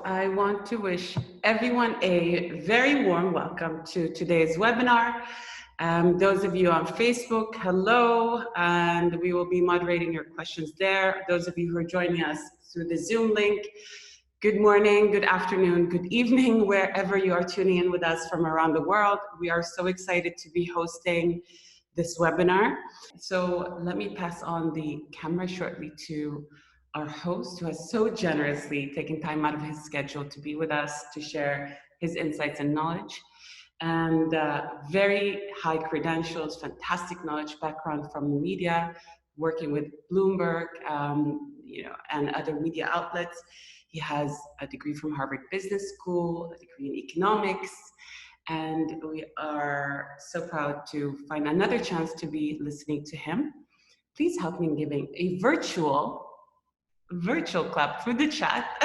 I want to wish everyone a very warm welcome to today's webinar. Those of you on Facebook, hello, and we will be moderating your questions there. Those of you who are joining us through the Zoom link, good morning, good afternoon, good evening, wherever you are tuning in with us from around the world. We are so excited to be hosting this webinar. So let me pass on the camera shortly to our host, who has so generously taken time out of his schedule to be with us to share his insights and knowledge. And very high credentials, fantastic knowledge background from the media, working with Bloomberg, and other media outlets. He has a degree from Harvard Business School, a degree in economics, and we are so proud to find another chance to be listening to him. Please help me in giving a virtual clap through the chat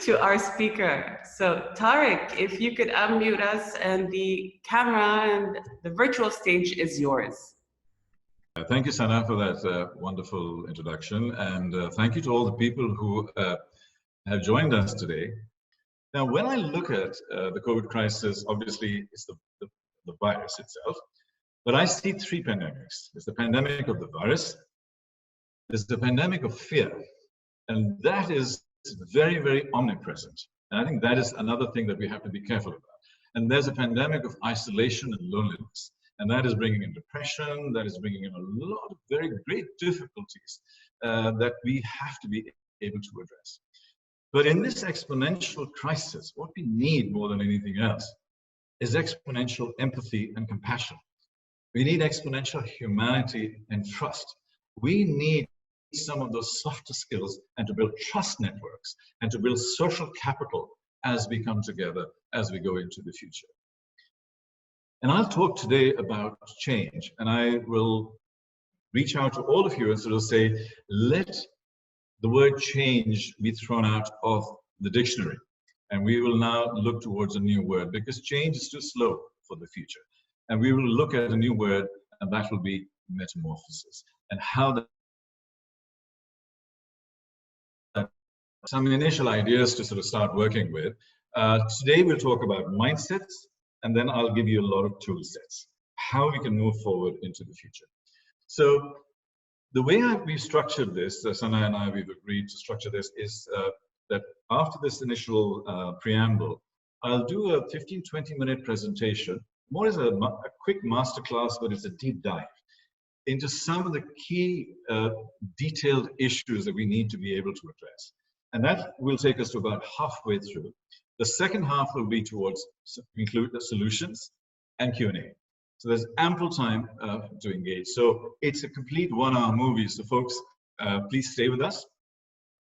to our speaker. So Tariq, if you could unmute us, and the camera and the virtual stage is yours. Thank you, Sana, for that wonderful introduction. And thank you to all the people who have joined us today. Now, when I look at the COVID crisis, obviously it's the virus itself, but I see three pandemics. There's the pandemic of the virus, there's the pandemic of fear, and that is very, very omnipresent. And I think that is another thing that we have to be careful about. And there's a pandemic of isolation and loneliness, and that is bringing in depression, that is bringing in a lot of very great difficulties that we have to be able to address. But in this exponential crisis, what we need more than anything else is exponential empathy and compassion. We need exponential humanity and trust. We need some of those softer skills, and to build trust networks and to build social capital as we come together, as we go into the future. And I'll talk today about change, and I will reach out to all of you and sort of say, let the word change be thrown out of the dictionary. And we will now look towards a new word, because change is too slow for the future. And we will look at a new word, and that will be metamorphosis, and how that some initial ideas to sort of start working with. Today we'll talk about mindsets, and then I'll give you a lot of tool sets, how we can move forward into the future. So the way we've structured this, Sana and I, we've agreed to structure this, is that after this initial preamble, I'll do a 15-20 minute presentation, more as a quick masterclass, but it's a deep dive into some of the key detailed issues that we need to be able to address. And that will take us to about halfway through. The second half will be towards include the solutions and Q&A. So there's ample time to engage. So it's a complete 1 hour movie. So folks, please stay with us.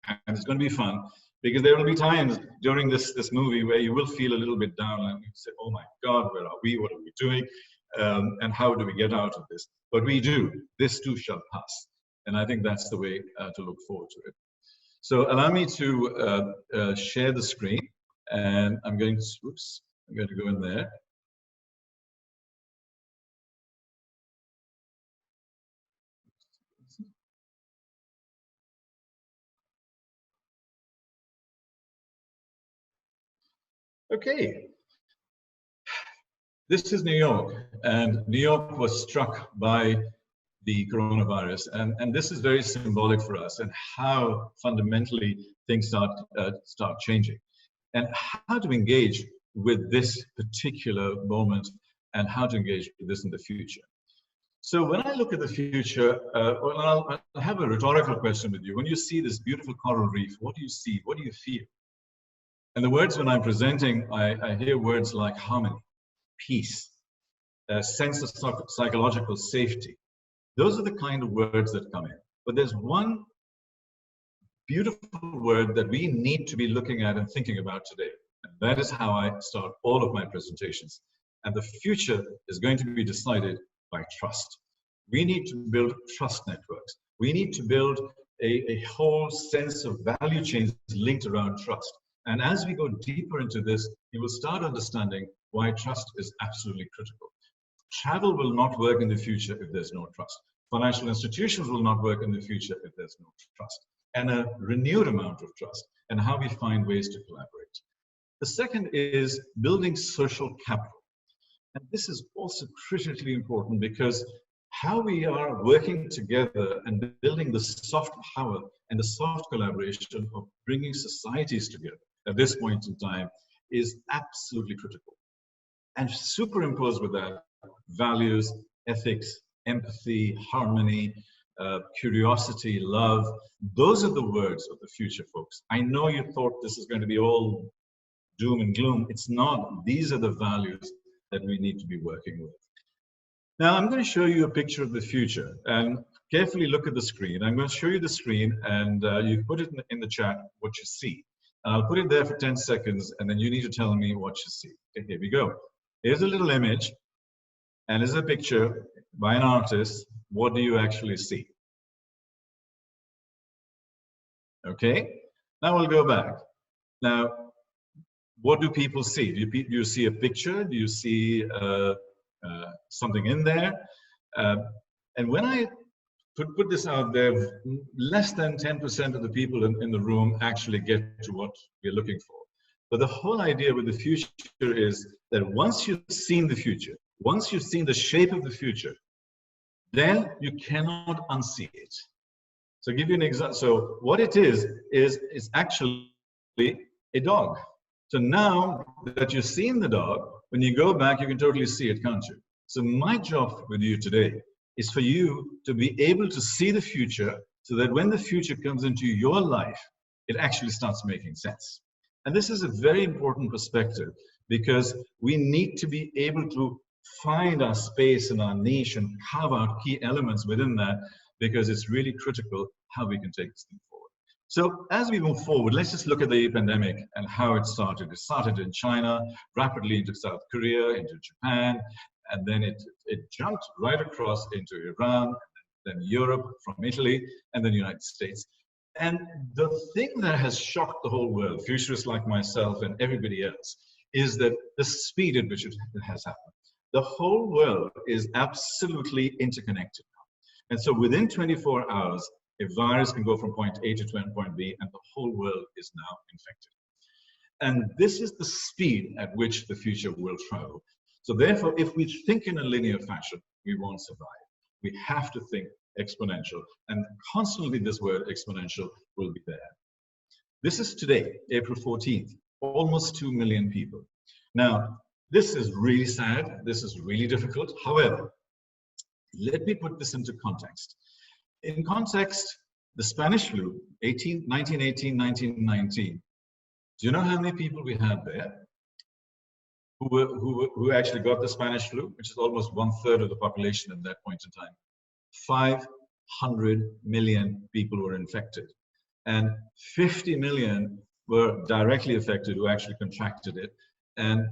And it's going to be fun, because there will be times during this movie where you will feel a little bit down and you say, oh my God, where are we? What are we doing? And how do we get out of this? But we do. This too shall pass. And I think that's the way to look forward to it. So allow me to share the screen, and I'm going to go in there. Okay. This is New York, and New York was struck by the coronavirus, and this is very symbolic for us, and how fundamentally things start changing, and how to engage with this particular moment, and how to engage with this in the future. So when I look at the future, well, I'll have a rhetorical question with you. When you see this beautiful coral reef, what do you see? What do you feel? And the words when I'm presenting, I hear words like harmony, peace, a sense of psychological safety. Those are the kind of words that come in. But there's one beautiful word that we need to be looking at and thinking about today. And that is how I start all of my presentations. And the future is going to be decided by trust. We need to build trust networks. We need to build a whole sense of value chains linked around trust. And as we go deeper into this, you will start understanding why trust is absolutely critical. Travel will not work in the future if there's no trust. Financial institutions will not work in the future if there's no trust. and a renewed amount of trust, and how we find ways to collaborate. The second is building social capital. And this is also critically important because how we are working together and building the soft power and the soft collaboration of bringing societies together at this point in time is absolutely critical. And superimposed with that, values, ethics, empathy, harmony, curiosity, love. Those are the words of the future, folks. I know you thought this is going to be all doom and gloom. It's not. These are the values that we need to be working with. Now, I'm going to show you a picture of the future, and carefully look at the screen. I'm going to show you the screen, and you put it in the chat what you see. And I'll put it there for 10 seconds, and then you need to tell me what you see. Okay, here we go. Here's a little image, and here's a picture by an artist. What do you actually see? Okay, now we'll go back. Now, what do people see? Do you see a picture? Do you see something in there? And when I put this out there, less than 10% of the people in the room actually get to what we're looking for. But the whole idea with the future is that once you've seen the future, once you've seen the shape of the future, then you cannot unsee it. So I'll give you an example. So what it is actually a dog. So now that you've seen the dog, when you go back, you can totally see it, can't you? So my job with you today is for you to be able to see the future so that when the future comes into your life, it actually starts making sense. And this is a very important perspective because we need to be able to find our space and our niche and carve out key elements within that because it's really critical how we can take this thing forward. So as we move forward, let's just look at the pandemic and how it started. It started in China, rapidly into South Korea, into Japan, and then it jumped right across into Iran, then Europe, from Italy, and then the United States. And the thing that has shocked the whole world, futurists like myself and everybody else, is that the speed at which it has happened. The whole world is absolutely interconnected now. And so within 24 hours, a virus can go from point A to point B, and the whole world is now infected. And this is the speed at which the future will travel. So therefore, if we think in a linear fashion, we won't survive. We have to think exponential, and constantly this word exponential will be there. This is today, April 14th, almost 2 million people. Now, this is really sad. This is really difficult. However, let me put this into context. In context, the Spanish flu, 1918, 1919. Do you know how many people we had there who actually got the Spanish flu, which is almost 1/3 of the population at that point in time? 500 million people were infected, and 50 million were directly affected who actually contracted it, and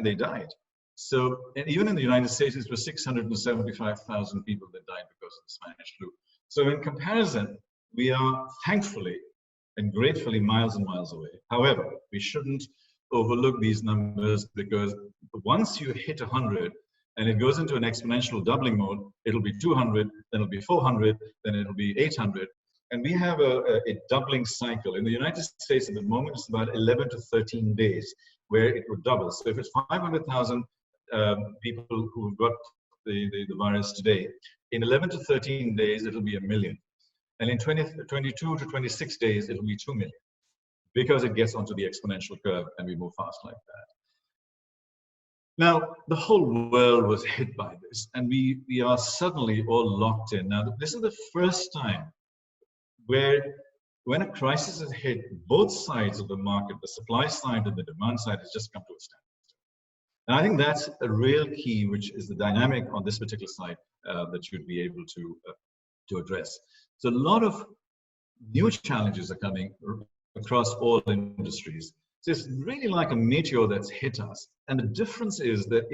they died. So, and even in the United States, it was 675,000 people that died because of the Spanish flu. So in comparison, we are thankfully and gratefully miles and miles away. However, we shouldn't overlook these numbers because once you hit 100 and it goes into an exponential doubling mode, it'll be 200, then it'll be 400, then it'll be 800. And we have a doubling cycle. In the United States at the moment, it's about 11 to 13 days where it would double. So if it's 500,000 people who've got the virus today, in 11 to 13 days, it'll be 1 million. And in 22 to 26 days, it'll be 2 million because it gets onto the exponential curve and we move fast like that. Now, the whole world was hit by this and we are suddenly all locked in. Now, this is the first time where when a crisis is hit, both sides of the market, the supply side and the demand side, has just come to a standstill. And I think that's a real key, which is the dynamic on this particular side that you'd be able to address. So a lot of new challenges are coming across all industries. So it's really like a meteor that's hit us. And the difference is that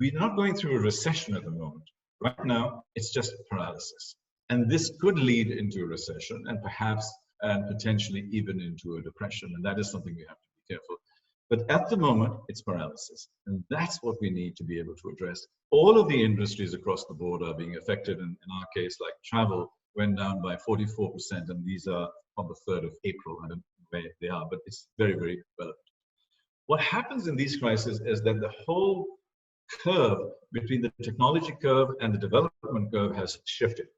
we're not going through a recession at the moment. Right now, it's just paralysis. And this could lead into a recession and perhaps and potentially even into a depression. And that is something we have to be careful. But at the moment, it's paralysis. And that's what we need to be able to address. All of the industries across the board are being affected. In our case, like travel, went down by 44%, and these are on the 3rd of April. I don't know where they are, but it's very, very relevant. What happens in these crises is that the whole curve between the technology curve and the development curve has shifted.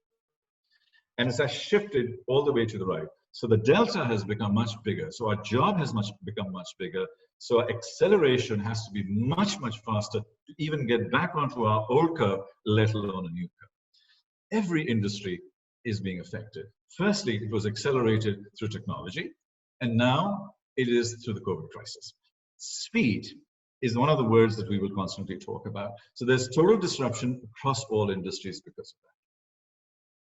And it has shifted all the way to the right. So the delta has become much bigger. So our job has become much bigger. So our acceleration has to be much, much faster to even get back onto our old curve, let alone a new curve. Every industry is being affected. Firstly, it was accelerated through technology, and now it is through the COVID crisis. Speed is one of the words that we will constantly talk about. So there's total disruption across all industries because of that.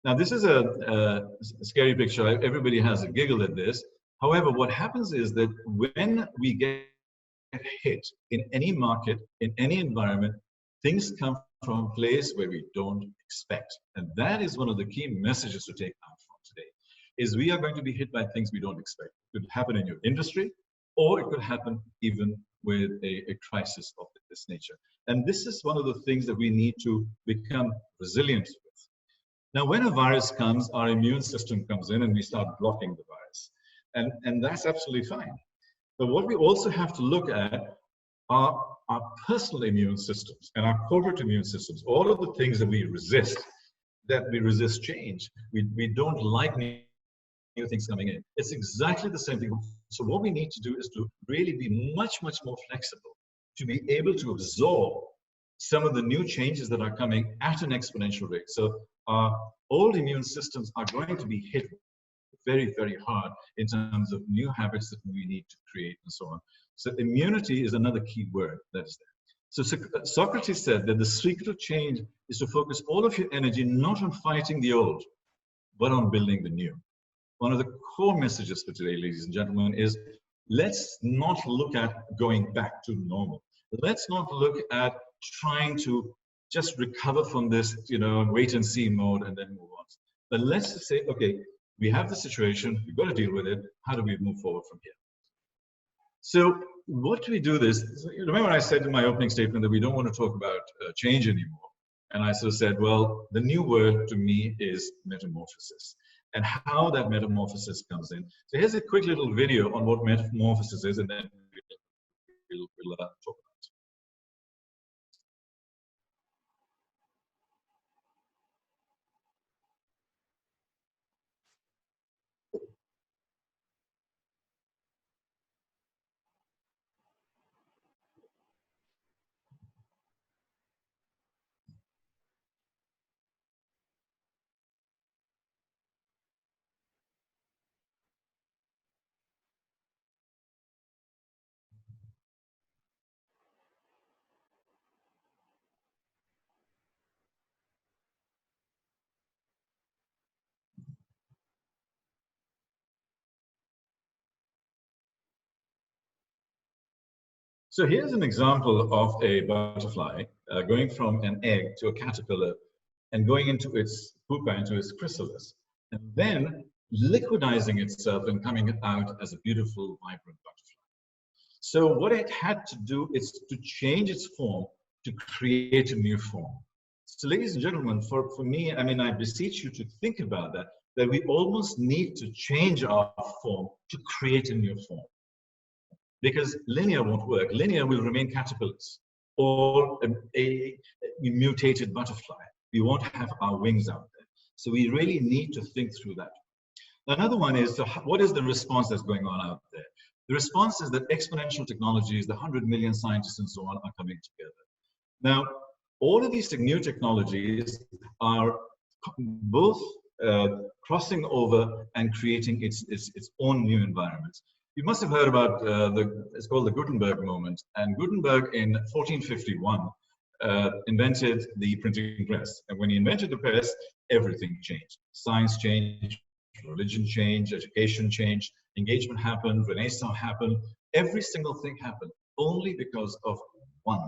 Now, this is a scary picture. Everybody has a giggle at this. However, what happens is that when we get hit in any market, in any environment, things come from a place where we don't expect. And that is one of the key messages to take out from today, is we are going to be hit by things we don't expect. It could happen in your industry, or it could happen even with a crisis of this nature. And this is one of the things that we need to become resilient with. Now, when a virus comes, our immune system comes in and we start blocking the virus. And that's absolutely fine. But what we also have to look at are our personal immune systems and our corporate immune systems, all of the things that we resist change. We don't like new things coming in. It's exactly the same thing. So what we need to do is to really be much, much more flexible to be able to absorb some of the new changes that are coming at an exponential rate. So our old immune systems are going to be hit very, very hard in terms of new habits that we need to create and so on. So immunity is another key word that is there. So Socrates said that the secret of change is to focus all of your energy not on fighting the old, but on building the new. One of the core messages for today, ladies and gentlemen, is let's not look at going back to normal. Let's not look at trying to just recover from this, wait and see mode and then move on. But let's just say, okay, we have the situation, we've got to deal with it. How do we move forward from here? So what do we do this? Remember I said in my opening statement that we don't want to talk about change anymore. And I sort of said, well, the new word to me is metamorphosis, and how that metamorphosis comes in. So here's a quick little video on what metamorphosis is, and then we'll talk about it. So here's an example of a butterfly going from an egg to a caterpillar and going into its pupa, into its chrysalis, and then liquidizing itself and coming out as a beautiful, vibrant butterfly. So what it had to do is to change its form to create a new form. So ladies and gentlemen, for me, I beseech you to think about that we almost need to change our form to create a new form. Because linear won't work. Linear will remain caterpillars or a mutated butterfly. We won't have our wings out there. So we really need to think through that. Another one is, so what is the response that's going on out there? The response is that exponential technologies, the 100 million scientists and so on, are coming together. Now, all of these new technologies are both crossing over and creating its own new environments. You must have heard about it's called the Gutenberg moment. And Gutenberg in 1451 invented the printing press. And when he invented the press, everything changed. Science changed, religion changed, education changed, engagement happened, Renaissance happened. Every single thing happened only because of one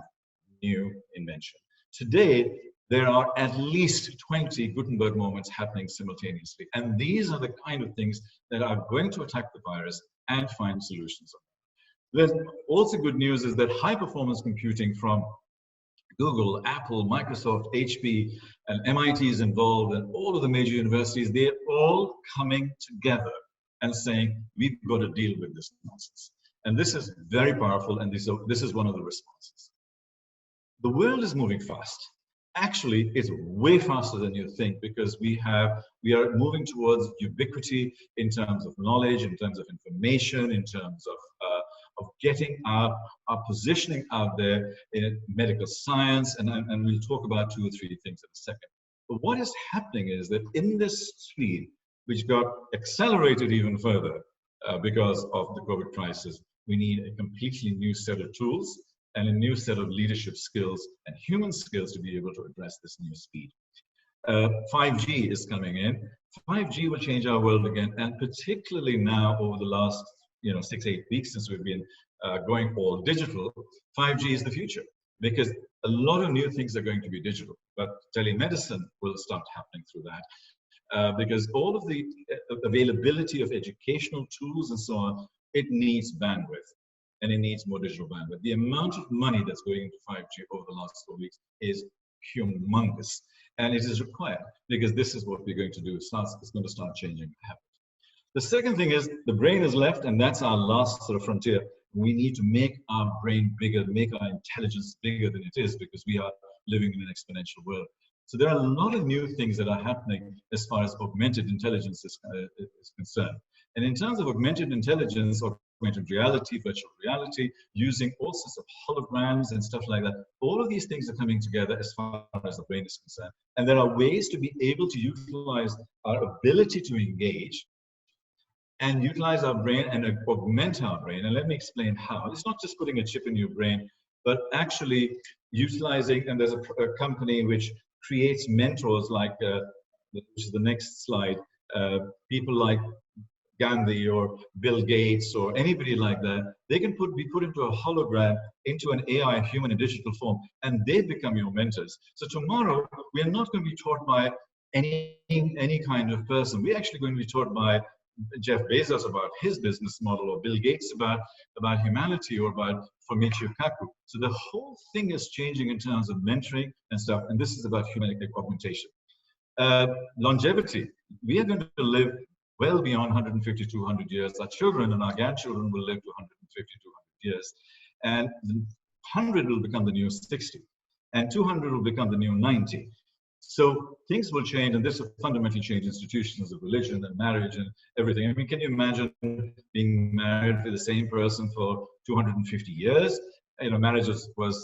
new invention. Today, there are at least 20 Gutenberg moments happening simultaneously. And these are the kind of things that are going to attack the virus and find solutions. There's also good news is that high performance computing from Google, Apple, Microsoft, HP, and MIT is involved, and all of the major universities, they're all coming together and saying, we've got to deal with this nonsense. And this is very powerful, and this is one of the responses. The world is moving fast. Actually, it's way faster than you think, because we are moving towards ubiquity in terms of knowledge, in terms of information, in terms of getting our positioning out there in medical science, and we'll talk about 2 or 3 things in a second. But what is happening is that in this speed, which got accelerated even further because of the COVID crisis, we need a completely new set of tools and a new set of leadership skills and human skills to be able to address this new speed. 5G is coming in. 5G will change our world again, and particularly now over the last 6-8 weeks since we've been going all digital, 5G is the future, because a lot of new things are going to be digital. But telemedicine will start happening through that, because all of the availability of educational tools and so on, it needs bandwidth, and it needs more digital bandwidth. The amount of money that's going into 5G over the last 4 weeks is humongous, and it is required, because this is what we're going to do. It's going to start changing habits. The second thing is the brain is left, and that's our last sort of frontier. We need to make our brain bigger, make our intelligence bigger than it is, because we are living in an exponential world. So there are a lot of new things that are happening as far as augmented intelligence is concerned. And in terms of augmented intelligence, augmented reality, virtual reality, using all sorts of holograms and stuff like that, all of these things are coming together as far as the brain is concerned. And there are ways to be able to utilize our ability to engage and utilize our brain and augment our brain. And let me explain how. It's not just putting a chip in your brain, but actually utilizing, and there's a company which creates mentors like, which is the next slide, people like Gandhi or Bill Gates or anybody like that. They can be put into a hologram, into an AI, human and digital form, and they become your mentors. So tomorrow, we are not going to be taught by any kind of person. We're actually going to be taught by Jeff Bezos about his business model, or Bill Gates about humanity, or about Fumio Kaku. So the whole thing is changing in terms of mentoring and stuff, and this is about human augmentation. Longevity. We are going to live well beyond 150, 200 years. Our children and our grandchildren will live to 150, 200 years. And 100 will become the new 60. And 200 will become the new 90. So things will change, and this will fundamentally change institutions of religion and marriage and everything. I mean, can you imagine being married to the same person for 250 years? Marriage was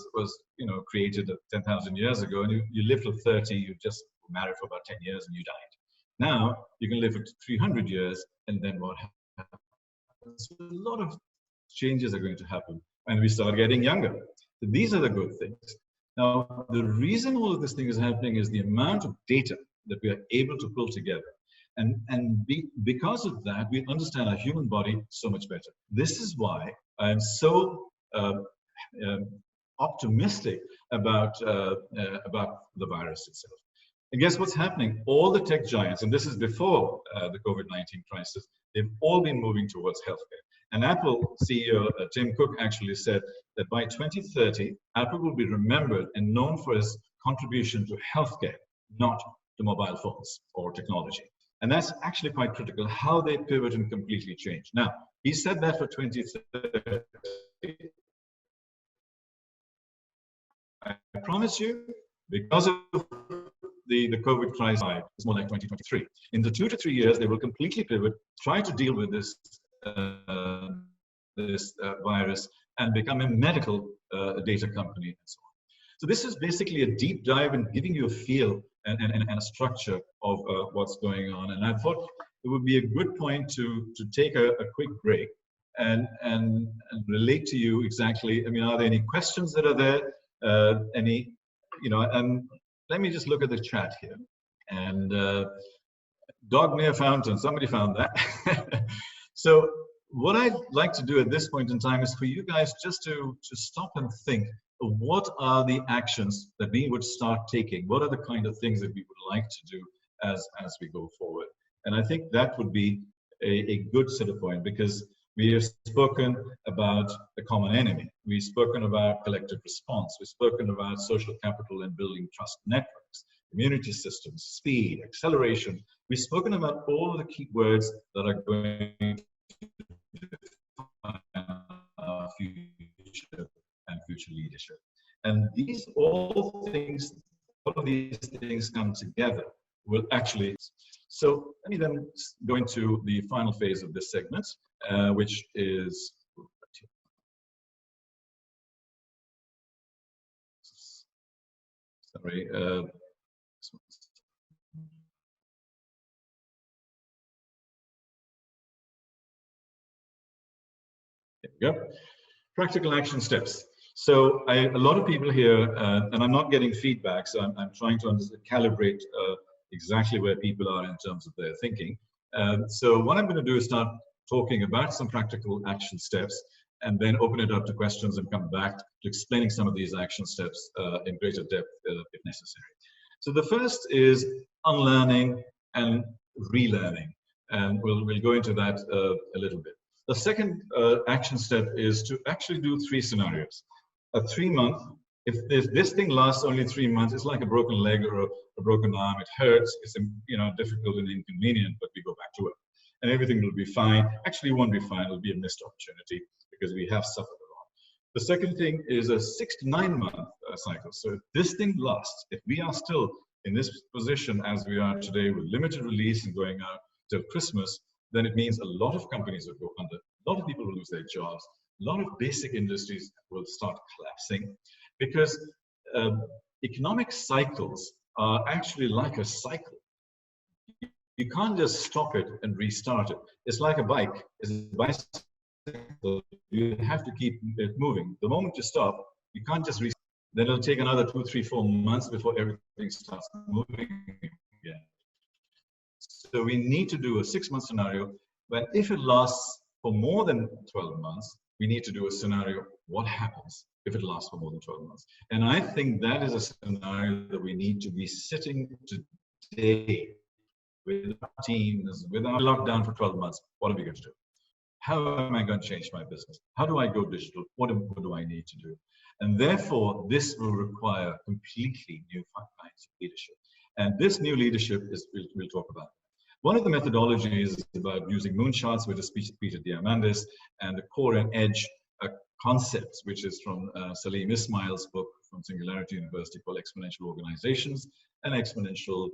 created 10,000 years ago, and you live till 30, you just were married for about 10 years and you died. Now you can live for 300 years, and then what happens? A lot of changes are going to happen, and we start getting younger. So these are the good things. Now, the reason all of this thing is happening is the amount of data that we are able to pull together. Because of that, we understand our human body so much better. This is why I am so optimistic about the virus itself. And guess what's happening? All the tech giants, and this is before the COVID-19 crisis, they've all been moving towards healthcare. And Apple CEO Tim Cook actually said that by 2030, Apple will be remembered and known for its contribution to healthcare, not to mobile phones or technology. And that's actually quite critical, how they pivot and completely change. Now, he said that for 2030. I promise you, because of the COVID crisis, it's more like 2023. In the 2 to 3 years, they will completely pivot, try to deal with this virus, and become a medical data company and so on. So this is basically a deep dive in giving you a feel and a structure of what's going on. And I thought it would be a good point to take a quick break and relate to you exactly. I mean, are there any questions that are there? Let me just look at the chat here. And dog near fountain, somebody found that. So what I'd like to do at this point in time is for you guys just to stop and think of what are the actions that we would start taking? What are the kind of things that we would like to do as we go forward? And I think that would be a good sort of point, because We have spoken about the common enemy. We've spoken about collective response. We've spoken about social capital and building trust networks, community systems, speed, acceleration. We've spoken about all of the key words that are going to define our future and future leadership. And all of these things come together will actually. So let me then go into the final phase of this segment, which is sorry. There we go. Practical action steps. So a lot of people here, and I'm not getting feedback, so I'm trying to calibrate exactly where people are in terms of their thinking. So what I'm going to do is start talking about some practical action steps and then open it up to questions and come back to explaining some of these action steps in greater depth if necessary. So the first is unlearning and relearning, and we'll go into that a little bit. The second action step is to actually do 3 scenarios. A 3-month, if this thing lasts only 3 months, it's like a broken leg or a broken arm. It hurts, it's difficult and inconvenient, but we go back to work. And everything will be fine. Actually, it won't be fine, it'll be a missed opportunity because we have suffered a lot. The second thing is a 6 to 9 month cycle. So if this thing lasts, if we are still in this position as we are today with limited release and going out till Christmas, then it means a lot of companies will go under, a lot of people will lose their jobs, a lot of basic industries will start collapsing because economic cycles are actually like a cycle. You can't just stop it and restart it. It's like a bike. It's a bicycle. You have to keep it moving. The moment you stop, you can't just restart. Then it'll take another 2, 3, 4 months before everything starts moving again. So we need to do a 6-month scenario, but if it lasts for more than 12 months, we need to do a scenario, what happens if it lasts for more than 12 months? And I think that is a scenario that we need to be sitting today with our teams, with our lockdown for 12 months. What are we going to do? How am I going to change my business? How do I go digital? What do I need to do? And therefore, this will require completely new kinds of leadership. And this new leadership is, we'll talk about. One of the methodologies is about using moonshots, which is Peter Diamandis, and the core and edge concepts, which is from Salim Ismail's book from Singularity University called Exponential Organizations and Exponential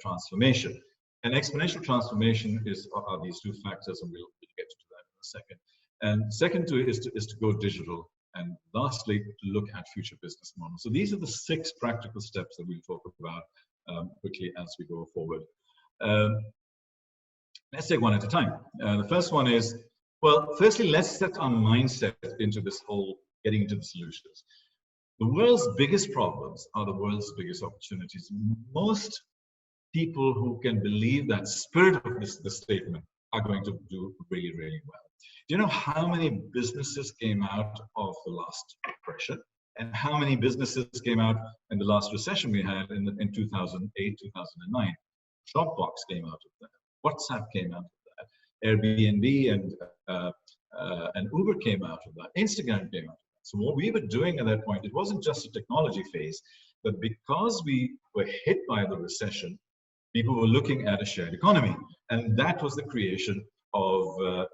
Transformation. And exponential transformation are these 2 factors, and we'll get to that in a second. And second is to go digital. And lastly, to look at future business models. So these are the 6 practical steps that we'll talk about quickly as we go forward. Let's take one at a time. The first one is, well, firstly, let's set our mindset into this whole getting into the solutions. The world's biggest problems are the world's biggest opportunities. Most people who can believe that spirit of this statement are going to do really, really well. Do you know how many businesses came out of the last depression? And how many businesses came out in the last recession we had in 2008, 2009? Dropbox came out of that. WhatsApp came out of that. Airbnb and Uber came out of that. Instagram came out of that. So what we were doing at that point, it wasn't just a technology phase, but because we were hit by the recession, people were looking at a shared economy. And that was the creation of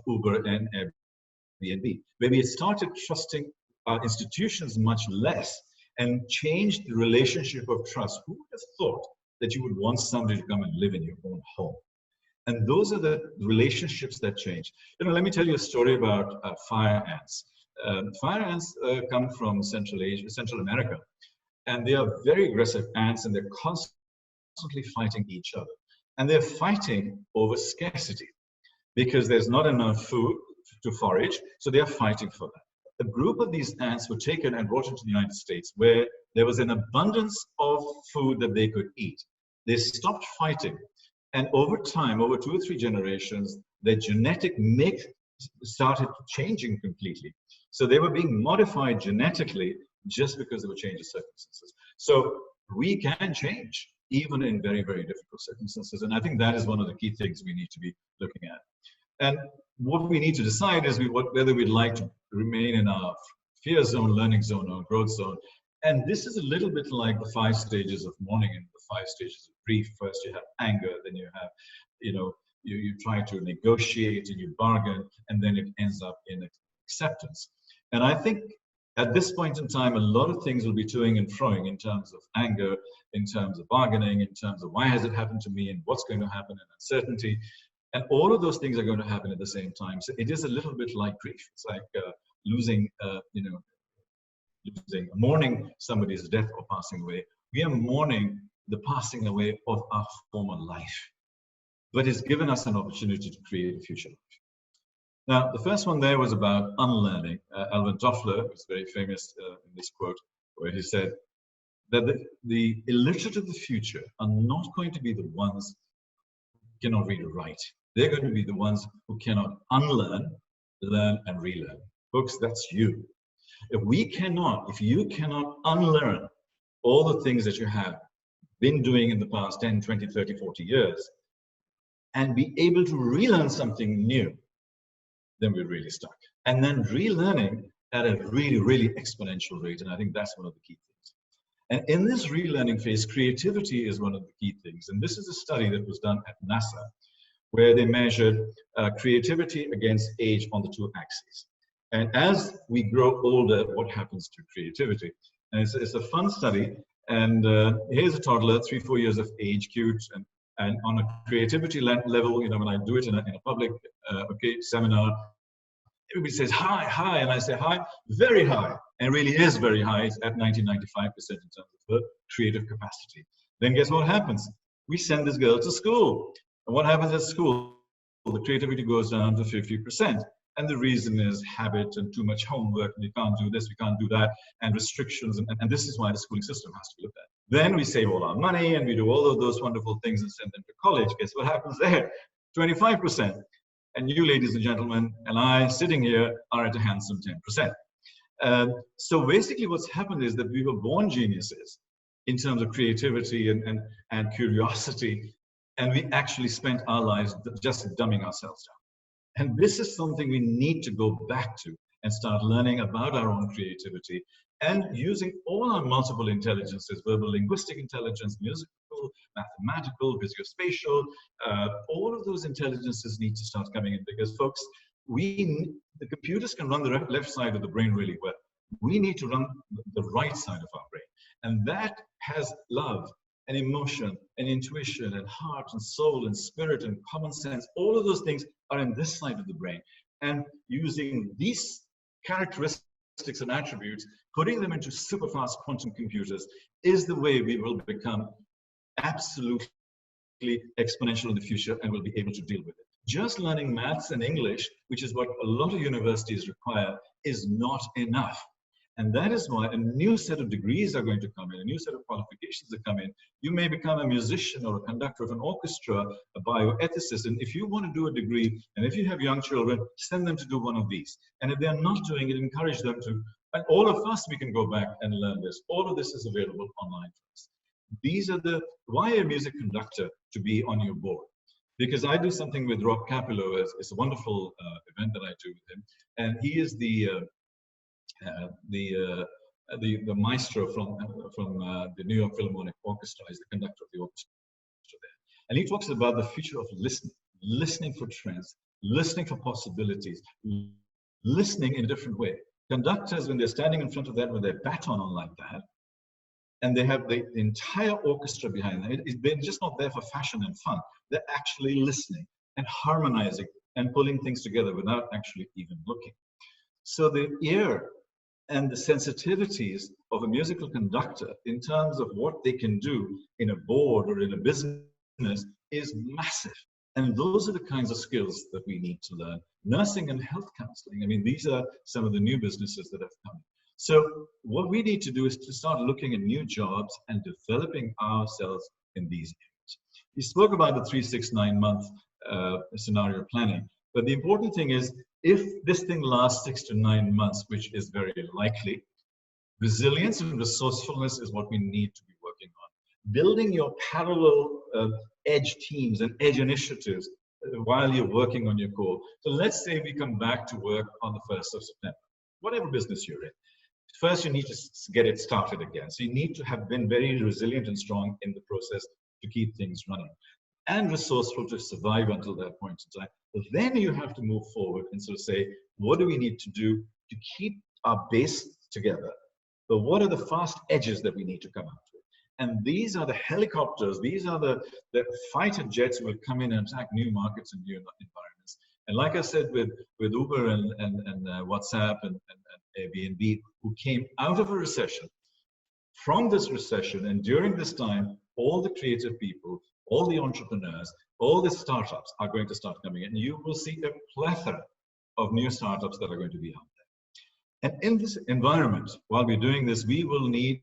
Uber and Airbnb, where we started trusting our institutions much less and changed the relationship of trust. Who would have thought that you would want somebody to come and live in your own home? And those are the relationships that change. You know, let me tell you a story about fire ants. Fire ants come from Central America, and they are very aggressive ants, and they're constantly fighting each other. And they're fighting over scarcity because there's not enough food to forage, so they are fighting for that. A group of these ants were taken and brought into the United States where there was an abundance of food that they could eat. They stopped fighting, and over time, over 2 or 3 generations, their genetic make started changing completely. So they were being modified genetically just because they were changing circumstances. So we can change even in very, very difficult circumstances. And I think that is one of the key things we need to be looking at. And what we need to decide is whether we'd like to remain in our fear zone, learning zone, or growth zone. And this is a little bit like the 5 stages of mourning and the 5 stages of grief. First you have anger, then you have, you try to negotiate and you bargain, and then it ends up in acceptance. And I think at this point in time, a lot of things will be toing and froing in terms of anger, in terms of bargaining, in terms of why has it happened to me and what's going to happen, and uncertainty. And all of those things are going to happen at the same time. So it is a little bit like grief. It's like mourning somebody's death or passing away. We are mourning the passing away of our former life, but it's given us an opportunity to create a future life. Now, the first one there was about unlearning. Alvin Toffler was very famous in this quote, where he said that the illiterate of the future are not going to be the ones who cannot read or write. They're going to be the ones who cannot unlearn, learn, and relearn. Folks, that's you. If you cannot unlearn all the things that you have been doing in the past 10, 20, 30, 40 years, and be able to relearn something new, then we're really stuck. And then relearning at a really, really exponential rate. And I think that's one of the key things. And in this relearning phase, creativity is one of the key things. And this is a study that was done at NASA, where they measured creativity against age on the 2 axes. And as we grow older, what happens to creativity? And it's a fun study. And here's a toddler, 3-4 years of age, cute, and on a creativity level, when I do it in a public seminar, everybody says hi, hi, and I say hi, very high, and really is very high. It's at 90-95% in terms of her creative capacity. Then guess what happens? We send this girl to school. And what happens at school? The creativity goes down to 50%. And the reason is habit and too much homework, and you can't do this, we can't do that, and restrictions, and this is why the schooling system has to be looked at. Then we save all our money and we do all of those wonderful things and send them to college. Guess what happens there? 25%. And you, ladies and gentlemen, and I sitting here are at a handsome 10%. So basically what's happened is that we were born geniuses in terms of creativity and curiosity, and we actually spent our lives just dumbing ourselves down. And this is something we need to go back to and start learning about our own creativity and using all our multiple intelligences, verbal linguistic intelligence, musical, mathematical, visuospatial, all of those intelligences need to start coming in, because folks, the computers can run the left side of the brain really well. We need to run the right side of our brain. And that has love and emotion and intuition and heart and soul and spirit and common sense. All of those things are in this side of the brain. And using these characteristics and attributes, putting them into super fast quantum computers is the way we will become absolutely exponential in the future and will be able to deal with it. Just learning maths and English, which is what a lot of universities require, is not enough. And that is why a new set of degrees are going to come in, a new set of qualifications that come in. You may become a musician or a conductor of an orchestra, a bioethicist. And if you want to do a degree, and if you have young children, send them to do one of these. And if they're not doing it, encourage them to. And all of us, we can go back and learn this. All of this is available online for us. These are why a music conductor to be on your board? Because I do something with Rob Capillo. It's a wonderful event that I do with him. And he is the maestro from the New York Philharmonic Orchestra. He's the conductor of the orchestra there. And he talks about the future of listening for trends, listening for possibilities, listening in a different way. Conductors, when they're standing in front of that with their baton on like that, and they have the entire orchestra behind them, they're just not there for fashion and fun. They're actually listening and harmonizing and pulling things together without actually even looking. So the ear and the sensitivities of a musical conductor in terms of what they can do in a board or in a business is massive. And those are the kinds of skills that we need to learn. Nursing and health counseling, I mean, these are some of the new businesses that have come. So what we need to do is to start looking at new jobs and developing ourselves in these areas. We spoke about the 3-6-9 month scenario planning, but the important thing is, if this thing lasts 6 to 9 months, which is very likely, resilience and resourcefulness is what we need to be working on. Building your parallel edge teams and edge initiatives while you're working on your core. So let's say we come back to work on the 1st of September, whatever business you're in. First, you need to get it started again. So you need to have been very resilient and strong in the process to keep things running, and resourceful to survive until that point in time. But then you have to move forward and sort of say, what do we need to do to keep our base together? But what are the fast edges that we need to come out with? And these are the helicopters, these are the fighter jets who will come in and attack new markets and new environments. And like I said, with Uber and WhatsApp and Airbnb, who came out of a recession, from this recession, and during this time, all the creative people, all the entrepreneurs, all the startups are going to start coming in. And you will see a plethora of new startups that are going to be out there. And in this environment, while we're doing this, we will need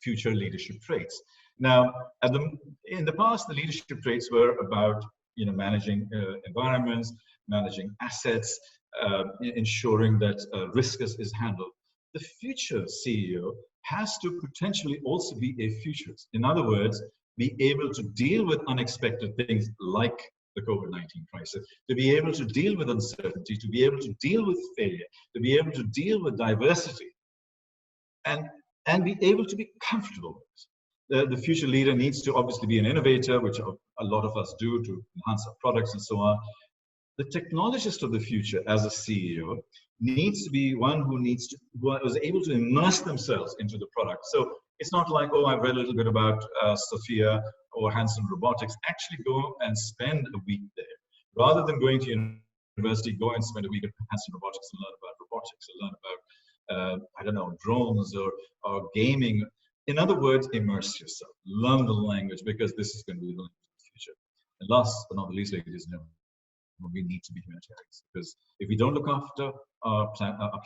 future leadership traits. Now, in the past, the leadership traits were about managing environments, managing assets, ensuring that risk is handled. The future CEO has to potentially also be a futurist. In other words, be able to deal with unexpected things like the COVID-19 crisis, to be able to deal with uncertainty, to be able to deal with failure, to be able to deal with diversity, and be able to be comfortable with it. The future leader needs to obviously be an innovator, which a lot of us do to enhance our products and so on. The technologist of the future as a CEO needs to be one who is able to immerse themselves into the product. So it's not like, oh, I've read a little bit about Sophia or Hanson Robotics. Actually go and spend a week there. Rather than going to university, go and spend a week at Hanson Robotics and learn about robotics, or learn about, I don't know, drones or gaming. In other words, immerse yourself, learn the language, because this is going to be the language of the future. And last but not the least, ladies and gentlemen, we need to be humanitarians, because if we don't look after our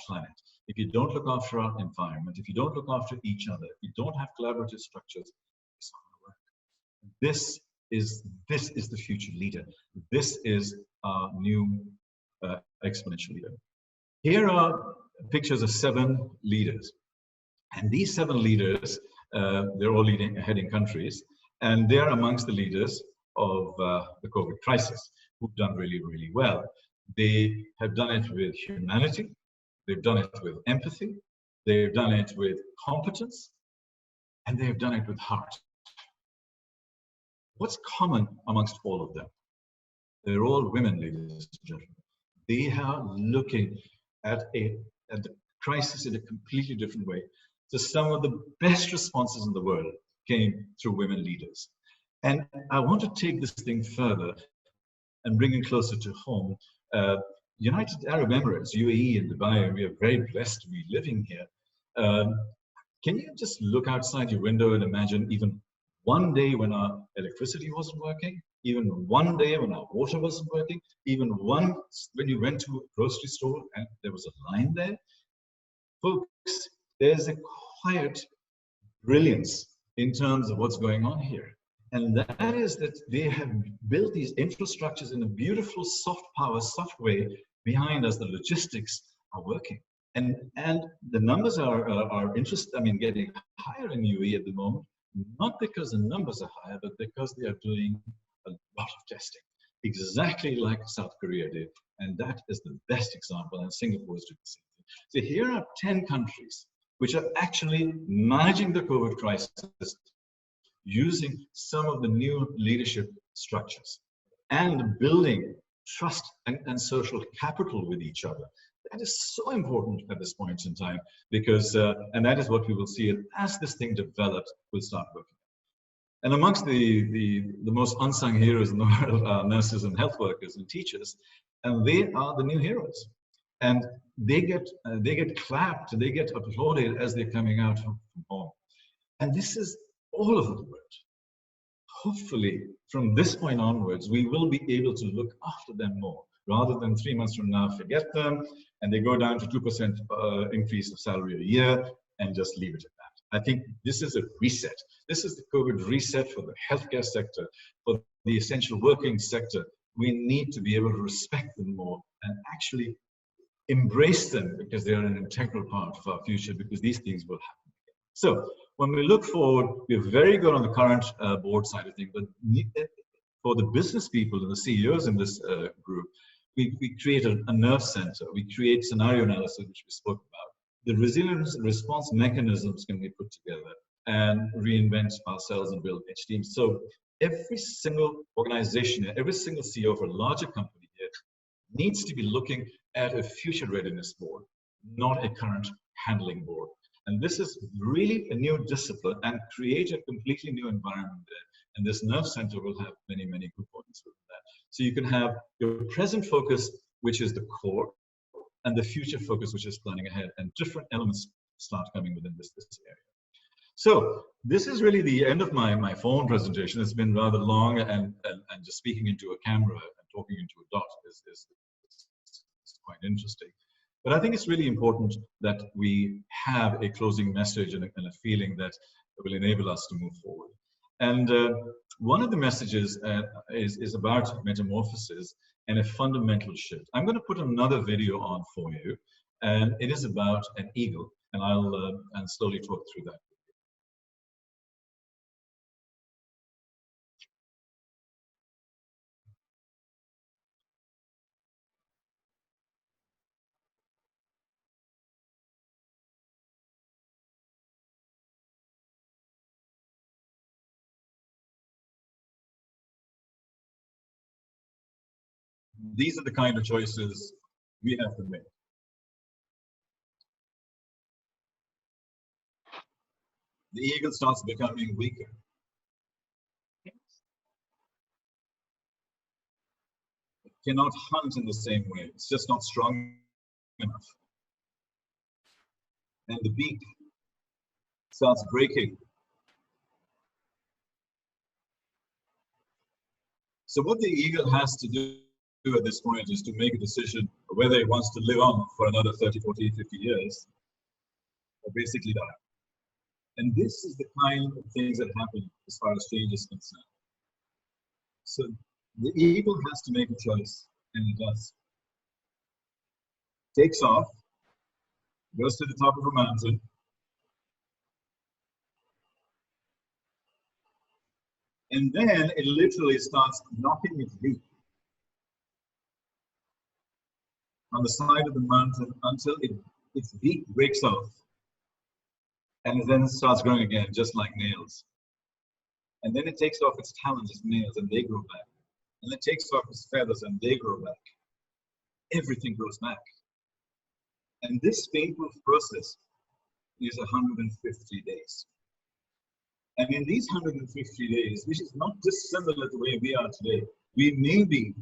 planet, if you don't look after our environment, if you don't look after each other, if you don't have collaborative structures, it's not going to work. This is the future leader. This is our new exponential leader. Here are pictures of 7 leaders, and these 7 leaders, they're all heading countries, and they're amongst the leaders of the COVID crisis, who've done really, really well. They have done it with humanity, they've done it with empathy, they've done it with competence, and they've done it with heart. What's common amongst all of them? They're all women, ladies and gentlemen. They are looking at the crisis in a completely different way. So some of the best responses in the world came through women leaders. And I want to take this thing further and bring it closer to home. United Arab Emirates, UAE and Dubai, and we are very blessed to be living here. Can you just look outside your window and imagine even one day when our electricity wasn't working, even one day when our water wasn't working, even once when you went to a grocery store and there was a line there? Folks, there's a quiet brilliance in terms of what's going on here. And that is that they have built these infrastructures in a beautiful soft power, soft way behind us. The logistics are working. And the numbers are getting higher in UAE at the moment, not because the numbers are higher, but because they are doing a lot of testing, exactly like South Korea did. And that is the best example, and Singapore is doing the same thing. So here are 10 countries which are actually managing the COVID crisis using some of the new leadership structures and building trust and social capital with each other. That is so important at this point in time, because, and that is what we will see as this thing develops, will start working. And amongst the most unsung heroes in the world are nurses and health workers and teachers, and they are the new heroes. And they get clapped, they get applauded as they're coming out from home. And this is all over the world. Hopefully, from this point onwards, we will be able to look after them more, rather than 3 months from now, forget them, and they go down to 2% increase of salary a year and just leave it at that. I think this is a reset. This is the COVID reset for the healthcare sector, for the essential working sector. We need to be able to respect them more and actually embrace them, because they are an integral part of our future, because these things will happen. So when we look forward, we're very good on the current board side of things, but for the business people and the CEOs in this group, we create a nerve center. We create scenario analysis, which we spoke about. The resilience response mechanisms can be put together and reinvent ourselves and build edge teams. So every single organization, every single CEO of a larger company here needs to be looking at a future readiness board, not a current handling board. And this is really a new discipline and create a completely new environment there. And this nerve center will have many, many components within that. So you can have your present focus, which is the core, and the future focus, which is planning ahead, and different elements start coming within this area. So this is really the end of my phone presentation. It's been rather long, and just speaking into a camera and talking into a dot is quite interesting. But I think it's really important that we have a closing message and a feeling that will enable us to move forward. And one of the messages is about metamorphosis and a fundamental shift. I'm going to put another video on for you, and it is about an eagle, and I'll slowly talk through that. These are the kind of choices we have to make. The eagle starts becoming weaker. It cannot hunt in the same way. It's just not strong enough. And the beak starts breaking. So what the eagle has to do at this point is to make a decision whether it wants to live on for another 30, 40, 50 years, or basically die. And this is the kind of things that happen as far as change is concerned. So the eagle has to make a choice, and it does. Takes off, goes to the top of a mountain, and then it literally starts knocking its beak on the side of the mountain until its beak breaks off. And then it starts growing again, just like nails. And then it takes off its talons, its nails, and they grow back. And it takes off its feathers, and they grow back. Everything grows back. And this painful process is 150 days. And in these 150 days, which is not dissimilar to the way we are today, we may be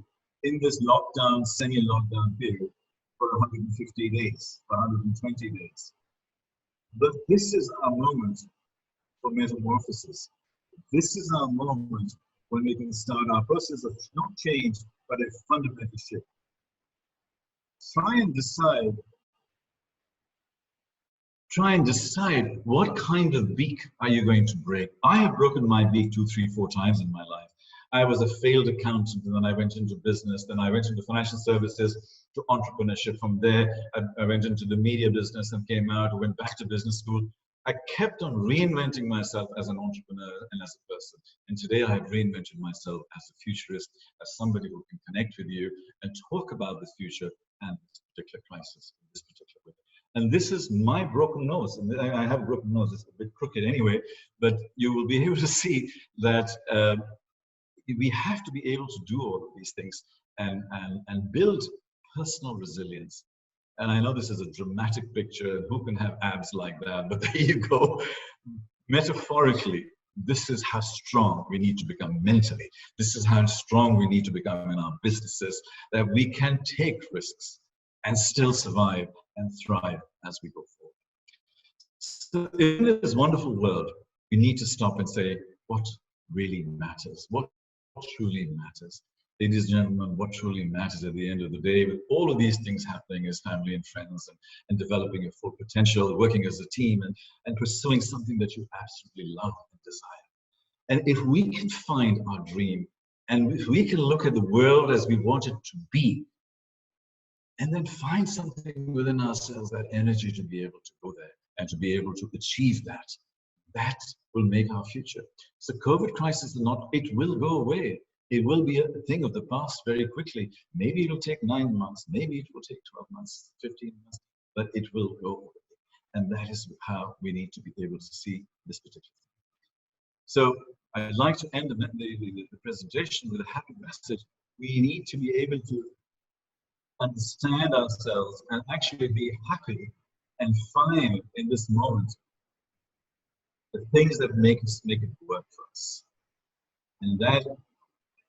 in this lockdown, semi-lockdown period for 150 days, for 120 days. But this is our moment for metamorphosis. This is our moment when we can start our process of not change, but a fundamental shift. Try and decide what kind of beak are you going to break. I have broken my beak 2, 3, 4 times in my life. I was a failed accountant, and then I went into business, then I went into financial services, to entrepreneurship. From there, I went into the media business and came out, I went back to business school. I kept on reinventing myself as an entrepreneur and as a person. And today I have reinvented myself as a futurist, as somebody who can connect with you and talk about the future and this particular crisis, this particular way. And this is my broken nose. And I have a broken nose, it's a bit crooked anyway, but you will be able to see that we have to be able to do all of these things and build personal resilience. And I know this is a dramatic picture, who can have abs like that, but there you go. Metaphorically, this is how strong we need to become mentally. This is how strong we need to become in our businesses, that we can take risks and still survive and thrive as we go forward. So in this wonderful world, we need to stop and say, what really matters? What truly matters? Ladies and gentlemen, what truly matters at the end of the day, with all of these things happening, is family and friends and developing your full potential, working as a team and pursuing something that you absolutely love and desire. And if we can find our dream, and if we can look at the world as we want it to be, and then find something within ourselves, that energy to be able to go there and to be able to achieve that, that will make our future. So COVID crisis, it will go away. It will be a thing of the past very quickly. Maybe it'll take 9 months, maybe it will take 12 months, 15 months, but it will go. And that is how we need to be able to see this particular thing. So I'd like to end the presentation with a happy message. We need to be able to understand ourselves and actually be happy and find in this moment the things that make it work for us. And that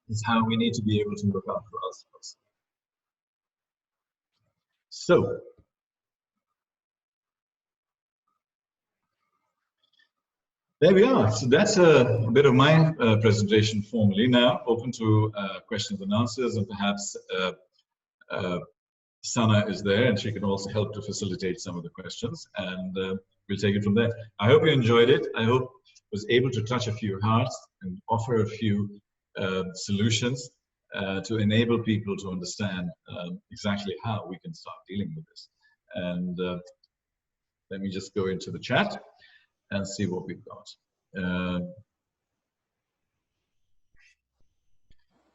is how we need to be able to look out for ourselves. So there we are. So that's a bit of my presentation formally. Now open to questions and answers, and perhaps Sana is there and she can also help to facilitate some of the questions, and we'll take it from there. I hope you enjoyed it. I hope I was able to touch a few hearts and offer a few solutions to enable people to understand exactly how we can start dealing with this. And let me just go into the chat and see what we've got.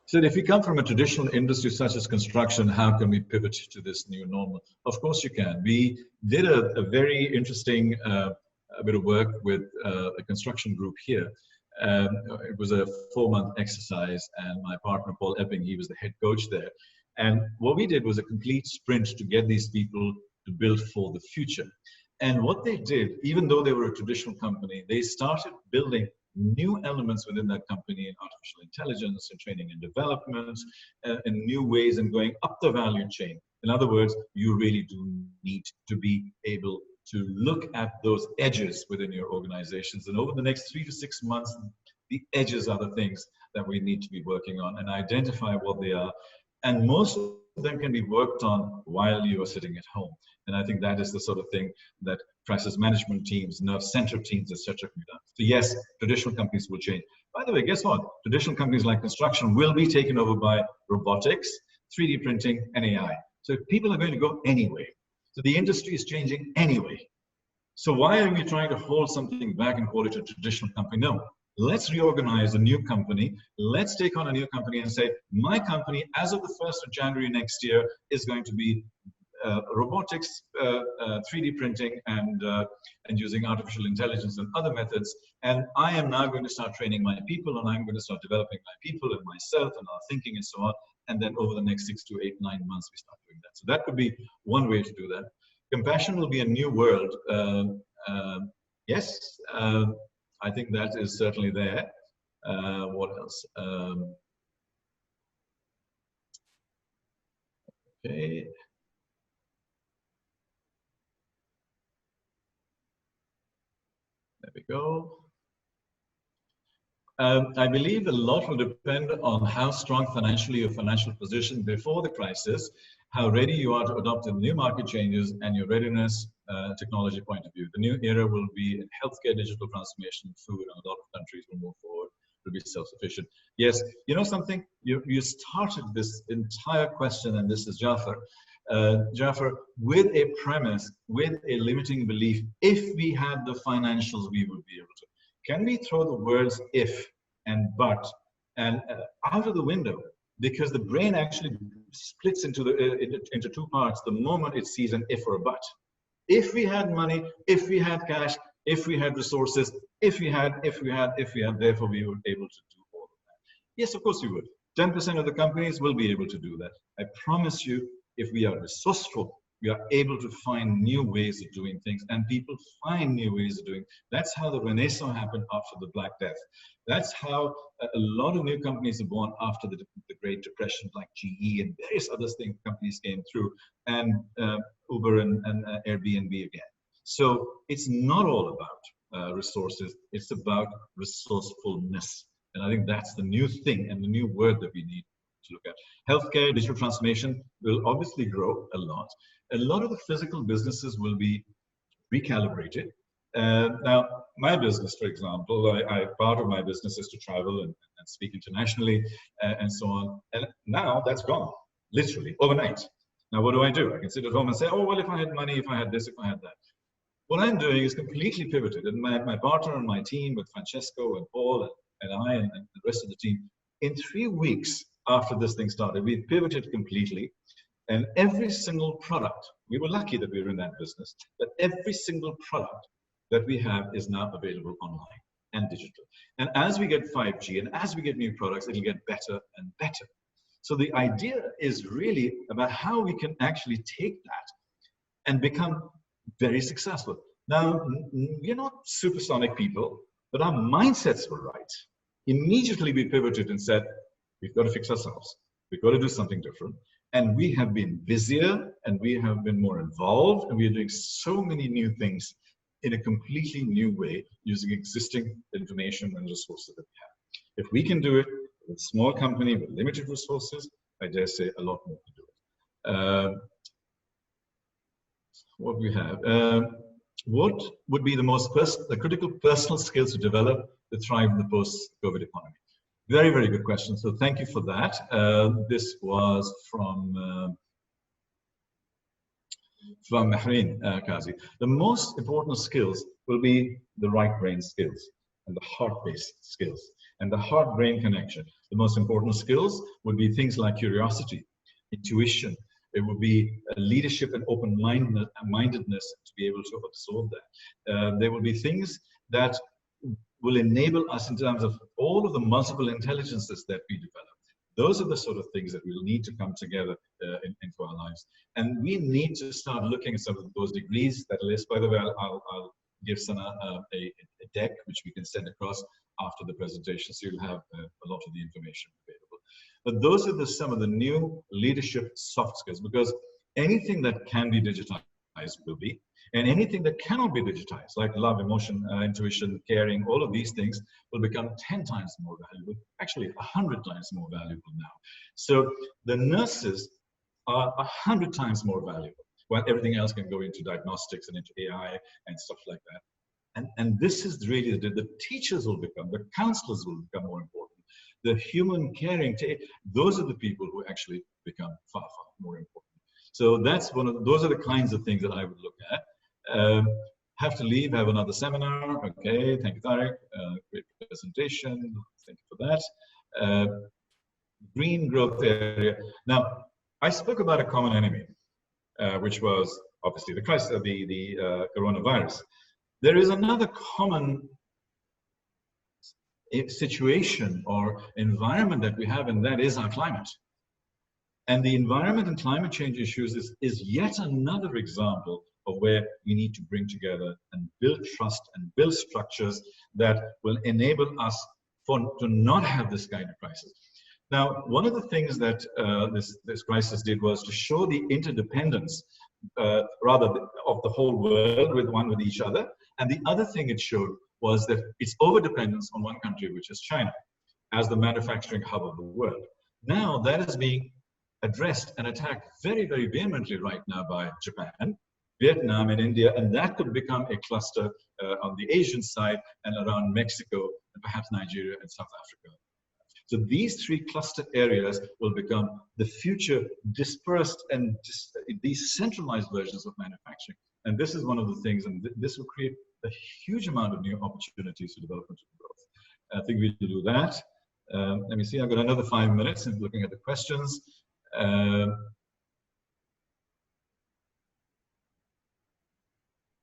So if you come from a traditional industry such as construction, how can we pivot to this new normal? Of course you can. We did a very interesting bit of work with a construction group here. It was a 4-month exercise, and my partner Paul Epping, he was the head coach there. And what we did was a complete sprint to get these people to build for the future. And what they did, even though they were a traditional company, they started building new elements within that company in artificial intelligence and training and development and new ways and going up the value chain. In other words, you really do need to be able to look at those edges within your organizations. And over the next 3 to 6 months, the edges are the things that we need to be working on and identify what they are. And most of them can be worked on while you are sitting at home. And I think that is the sort of thing that crisis management teams, nerve center teams, etc. can be done. So yes, traditional companies will change. By the way, guess what? Traditional companies like construction will be taken over by robotics, 3D printing, and AI. So people are going to go anyway. So the industry is changing anyway. So why are we trying to hold something back and call it a traditional company? No. Let's reorganize a new company. Let's take on a new company and say, my company, as of the 1st of January next year, is going to be robotics, 3D printing, and using artificial intelligence and other methods. And I am now going to start training my people, and I'm going to start developing my people and myself and our thinking and so on. And then over the next 6 to 8, 9 months, we start doing that. So that could be one way to do that. Compassion will be a new world. Yes, I think that is certainly there. What else? Okay. There we go. I believe a lot will depend on how strong financially your financial position before the crisis, how ready you are to adopt the new market changes, and your readiness technology point of view. The new era will be in healthcare, digital transformation, food, and a lot of countries will move forward to be self-sufficient. Yes, you know something? You started this entire question, and this is Jafar. Jafar, with a premise, with a limiting belief, if we had the financials, we would be able to. Can we throw the words if and but and out of the window? Because the brain actually splits into two parts the moment it sees an if or a but. If we had money, if we had cash, if we had resources, if we had, therefore we would be able to do all of that. Yes, of course we would. 10% of the companies will be able to do that. I promise you, if we are resourceful, we are able to find new ways of doing things, and people find new ways of doing. That's how the Renaissance happened after the Black Death. That's how a lot of new companies are born after the Great Depression, like GE and various other companies came through, and Uber and Airbnb again. So it's not all about resources, it's about resourcefulness. And I think that's the new thing and the new word that we need to look at. Healthcare, digital transformation will obviously grow a lot. A lot of the physical businesses will be recalibrated. Now, my business, for example, part of my business is to travel and speak internationally and so on. And now that's gone, literally, overnight. Now, what do? I can sit at home and say, oh, well, if I had money, if I had this, if I had that. What I'm doing is completely pivoted. And my partner and my team with Francesco and Paul and I and the rest of the team, in 3 weeks after this thing started, we pivoted completely. And every single product, we were lucky that we were in that business, but every single product that we have is now available online and digital. And as we get 5G and as we get new products, it'll get better and better. So the idea is really about how we can actually take that and become very successful. Now, we're not supersonic people, but our mindsets were right. Immediately we pivoted and said, we've got to fix ourselves. We've got to do something different. And we have been busier and we have been more involved and we are doing so many new things in a completely new way using existing information and resources that we have. If we can do it with a small company with limited resources, I dare say a lot more can do it. What we have, what would be the most critical personal skills to develop to thrive in the post-COVID economy? Very, very good question. So thank you for that. This was from Mahreen Kazi. The most important skills will be the right brain skills and the heart-based skills and the heart-brain connection. The most important skills would be things like curiosity, intuition. It would be leadership and open-mindedness to be able to absorb that. There will be things that will enable us in terms of all of the multiple intelligences that we develop. Those are the sort of things that will need to come together into our lives. And we need to start looking at some of those degrees. That list, by the way, I'll give Sana a deck which we can send across after the presentation, so you'll have a lot of the information available. But those are some of the new leadership soft skills, because anything that can be digitized will be, and anything that cannot be digitized, like love, emotion, intuition, caring, all of these things will become 10 times more valuable, actually 100 times more valuable now. So the nurses are 100 times more valuable, while everything else can go into diagnostics and into AI and stuff like that. And this is really the teachers will become, the counselors will become more important. The human caring, those are the people who actually become far, far more important. So that's those are the kinds of things that I would look at. Have to leave, have another seminar. Okay, thank you, Tariq. Great presentation. Thank you for that. Green growth area. Now, I spoke about a common enemy, which was obviously the crisis of the coronavirus. There is another common situation or environment that we have, and that is our climate. And the environment and climate change issues is yet another example of where we need to bring together and build trust and build structures that will enable us to not have this kind of crisis. Now, one of the things that this crisis did was to show the interdependence, rather of the whole world with each other. And the other thing it showed was that its overdependence on one country, which is China, as the manufacturing hub of the world. Now that is being addressed and attacked very, very vehemently right now by Japan, Vietnam, and India, and that could become a cluster on the Asian side and around Mexico, and perhaps Nigeria and South Africa. So these three cluster areas will become the future dispersed and decentralized versions of manufacturing. And this is one of the things, and this will create a huge amount of new opportunities for development and growth. I think we will do that. Let me see, I've got another 5 minutes in looking at the questions.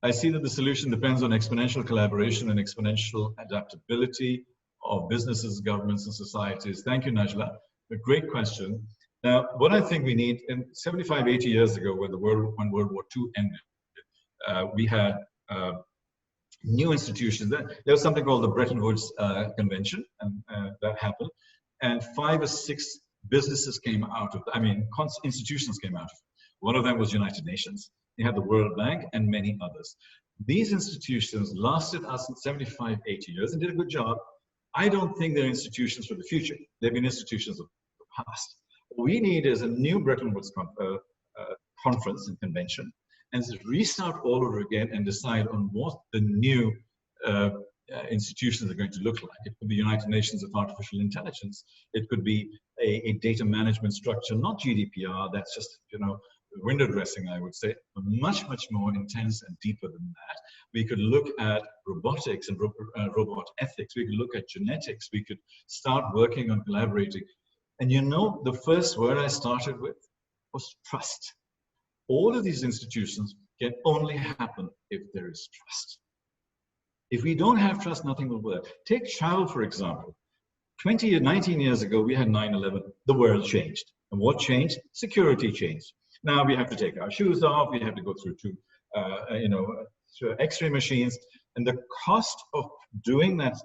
I see that the solution depends on exponential collaboration and exponential adaptability of businesses, governments, and societies. Thank you, Najla. A great question. Now, what I think we need, in 75, 80 years ago, when World War II ended, we had new institutions. There was something called the Bretton Woods Convention, and that happened. And 5 or 6 businesses came out of, institutions came out of it. One of them was United Nations. You had the World Bank and many others. These institutions lasted us 75, 80 years and did a good job. I don't think they're institutions for the future. They've been institutions of the past. What we need is a new Bretton Woods conference and convention, and restart all over again and decide on what the new institutions are going to look like. It could be United Nations of Artificial Intelligence. It could be a data management structure, not GDPR. That's just, window dressing, I would say, but much, much more intense and deeper than that. We could look at robotics and robot ethics. We could look at genetics. We could start working on collaborating. And you know, the first word I started with was trust. All of these institutions can only happen if there is trust. If we don't have trust, nothing will work. Take travel, for example. 19 years ago, we had 9/11. The world changed. And what changed? Security changed. Now we have to take our shoes off. We have to go through through X-ray machines. And the cost of doing that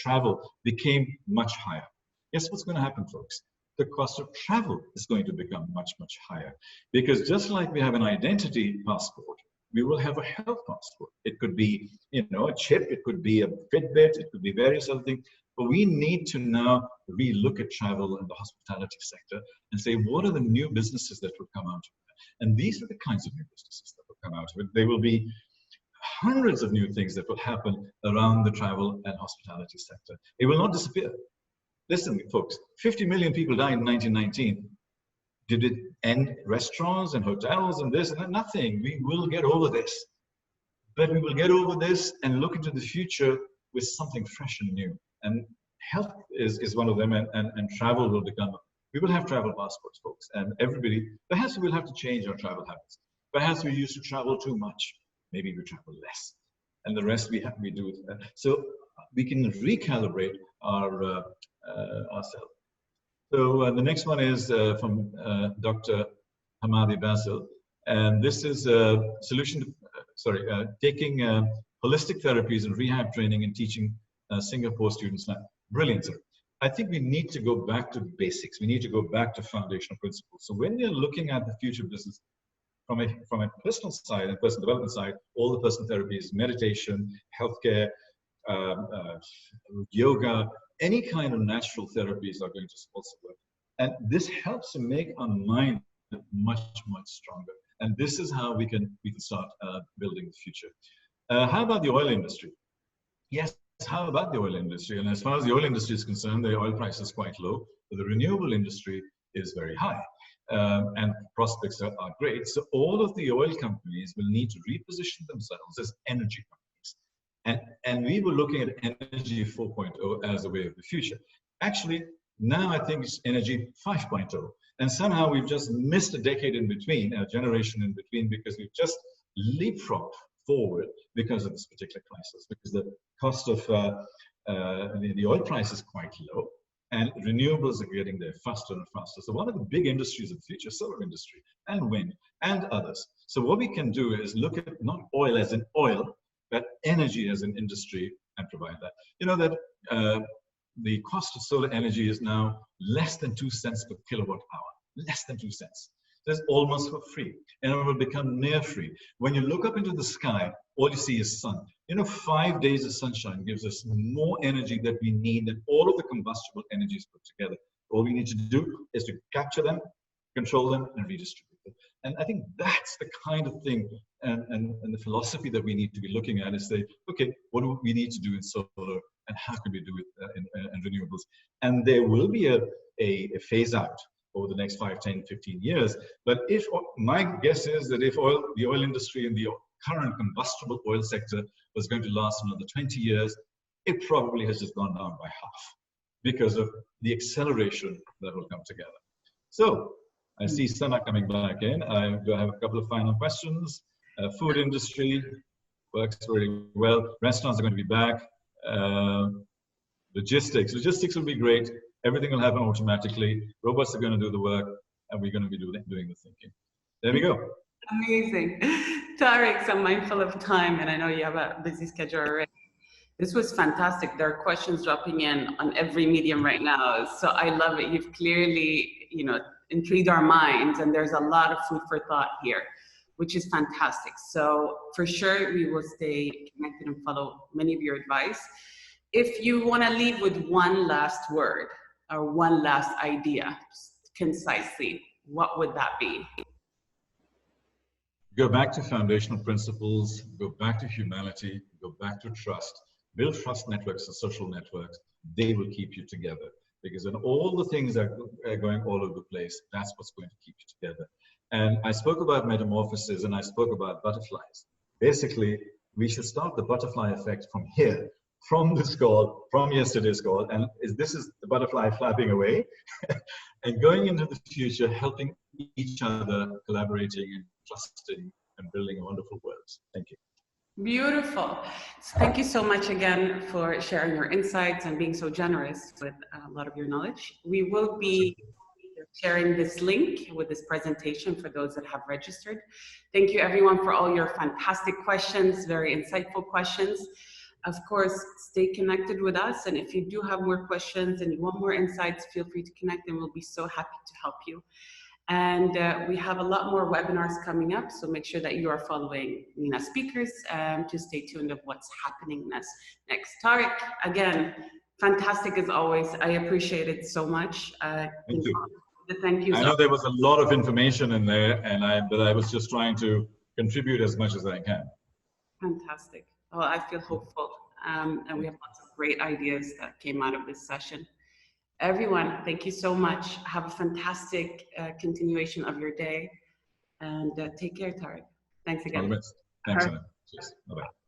travel became much higher. Guess what's going to happen, folks? The cost of travel is going to become much, much higher. Because just like we have an identity passport, we will have a health passport. It could be, a chip. It could be a Fitbit. It could be various other things. But we need to now relook at travel and the hospitality sector and say, what are the new businesses that will come out of it? And these are the kinds of new businesses that will come out of it. There will be hundreds of new things that will happen around the travel and hospitality sector. It will not disappear. Listen, folks, 50 million people died in 1919. Did it end restaurants and hotels and this and that? Nothing. We will get over this. But we will get over this and look into the future with something fresh and new. And health is one of them, and travel will become, we will have travel passports, folks, and everybody, perhaps we'll have to change our travel habits. Perhaps we used to travel too much. Maybe we travel less. And the rest we do. So we can recalibrate ourselves. So the next one is from Dr. Hamadi Basil. And this is a solution to, taking holistic therapies and rehab training and teaching Singapore students. Brilliant, sir. I think we need to go back to the basics. We need to go back to foundational principles. So when you're looking at the future business from a personal side and personal development side, all the personal therapies, meditation, healthcare, yoga, any kind of natural therapies are going to also work. And this helps to make our mind much, much stronger. And this is how we can start building the future. How about the oil industry? Yes, how about the oil industry? And as far as the oil industry is concerned, the oil price is quite low, but the renewable industry is very high. And prospects are great. So all of the oil companies will need to reposition themselves as energy companies. And we were looking at Energy 4.0 as a way of the future. Actually, now I think it's Energy 5.0. And somehow we've just missed a decade in between, a generation in between, because we've just leapfrogged forward because of this particular crisis, because the cost of the oil price is quite low. And renewables are getting there faster and faster. So one of the big industries of the future, solar industry and wind and others. So what we can do is look at not oil as in oil, but energy as an industry and provide that. You know that the cost of solar energy is now less than 2 cents per kilowatt hour, less than 2 cents. That's almost for free, and it will become near free. When you look up into the sky, all you see is sun. 5 days of sunshine gives us more energy that we need than all of the combustible energies put together. All we need to do is to capture them, control them, and redistribute them. And I think that's the kind of thing and the philosophy that we need to be looking at is say, okay, what do we need to do in solar and how can we do it in renewables? And there will be a phase out over the next 5, 10, 15 years. But my guess is that if the oil industry and the current combustible oil sector was going to last another 20 years, it probably has just gone down by half because of the acceleration that will come together. So I see Sana coming back in. I do have a couple of final questions. Food industry works very well. Restaurants are going to be back. Logistics will be great. Everything will happen automatically. Robots are going to do the work, and we're going to be doing the thinking. There we go. Amazing. Tariq, I'm mindful of time, and I know you have a busy schedule already. This was fantastic. There are questions dropping in on every medium right now. So I love it. You've clearly, intrigued our minds, and there's a lot of food for thought here, which is fantastic. So for sure, we will stay connected and follow many of your advice. If you want to leave with one last word or one last idea, concisely, what would that be? Go back to foundational principles, go back to humanity, go back to trust, build trust networks and social networks. They will keep you together because when all the things are going all over the place, that's what's going to keep you together. And I spoke about metamorphosis and I spoke about butterflies. Basically, we should start the butterfly effect from here, from this call, from yesterday's call. And this is the butterfly flapping away and going into the future, helping each other, collaborating and trusting and building a wonderful world. Thank you. Beautiful. Thank you so much again for sharing your insights and being so generous with a lot of your knowledge. We will be sharing this link with this presentation for those that have registered. Thank you everyone for all your fantastic questions, very insightful questions. Of course, stay connected with us. And if you do have more questions and you want more insights, feel free to connect and we'll be so happy to help you. And we have a lot more webinars coming up, so make sure that you are following Nina Speakers to stay tuned of what's happening next. Tariq, again, fantastic as always. I appreciate it so much. Thank you. Thank you. I know there was a lot of information in there, but I was just trying to contribute as much as I can. Fantastic. Well, I feel hopeful, and we have lots of great ideas that came out of this session. Everyone, thank you so much. Have a fantastic continuation of your day, and take care, Tariq. Thanks again. All the best. Thanks, Anna. Cheers. Bye-bye.